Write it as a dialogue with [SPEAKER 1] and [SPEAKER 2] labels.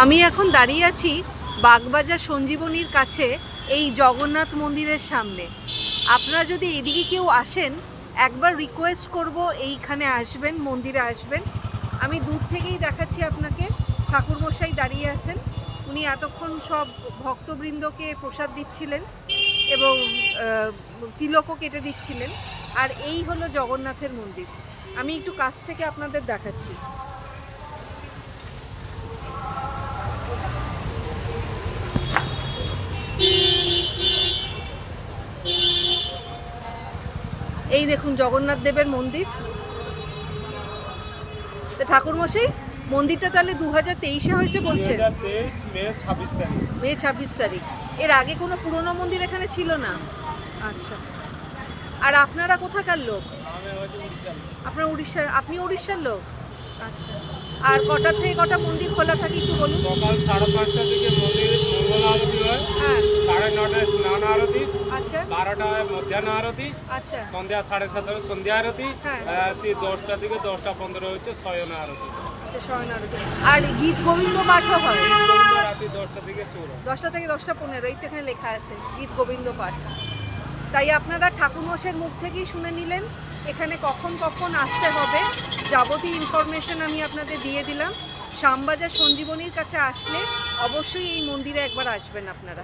[SPEAKER 1] আমি এখন দাঁড়িয়ে আছি বাগবাজার সঞ্জীবনীর কাছে এই জগন্নাথ মন্দিরের সামনে। আপনারা যদি এদিকে কেউ আসেন, একবার রিকোয়েস্ট করব এইখানে আসবেন, মন্দিরে আসবেন। আমি দূর থেকেই দেখাচ্ছি আপনাকে। ঠাকুরমশাই দাঁড়িয়ে আছেন, উনি এতক্ষণ সব ভক্তবৃন্দকে প্রসাদ দিচ্ছিলেন এবং তিলকও কেটে দিচ্ছিলেন। আর এই হলো জগন্নাথের মন্দির। আমি একটু কাছ থেকে আপনাদের দেখাচ্ছি। এই দেখুন জগন্নাথ দেবের মন্দির। ঠাকুরমশাই, মন্দিরটা তাহলে 2023-এ হয়েছে বলছেন?
[SPEAKER 2] 2023 মে 26
[SPEAKER 1] তারিখ। এর আগে কোনো পুরনো মন্দির এখানে ছিল না? আচ্ছা। আর আপনারা কোথাকার লোক? আপনার উড়িষ্যার? আপনি উড়িষ্যার লোক? আচ্ছা। আর কটা থেকে কটা মন্দির খোলা থাকে একটু বলুন।
[SPEAKER 2] সকাল 5:30 থেকে মন্দির মঙ্গল আরতি হয়।
[SPEAKER 1] হ্যাঁ।
[SPEAKER 2] 9:30 স্নান আরতি।
[SPEAKER 1] আচ্ছা।
[SPEAKER 2] 12টায় মধ্যাহ্ন আরতি।
[SPEAKER 1] আচ্ছা।
[SPEAKER 2] সন্ধ্যা 7:30 সন্ধ্যা আরতি।
[SPEAKER 1] হ্যাঁ।
[SPEAKER 2] রাত্রি 10টা থেকে 10টা 15 হচ্ছে শয়ন আরতি।
[SPEAKER 1] আচ্ছা, শয়ন আরতি। আর গীত গোবিন্দ পাঠও হয়?
[SPEAKER 2] রাত্রি 10টা থেকে শুরু।
[SPEAKER 1] 10টা থেকে 10টা 15, এই তো এখানে লেখা আছে গীত গোবিন্দ পাঠ। তাই আপনারা ঠাকুরমশাইয়ের মুখ থেকেই শুনে নিলেন এখানে কখন কখন আসতে হবে। যাবতীয় ইনফরমেশন আমি আপনাদের দিয়ে দিলাম। শ্যামবাজার সঞ্জীবনীর কাছে আসলে অবশ্যই এই মন্দিরে একবার আসবেন আপনারা।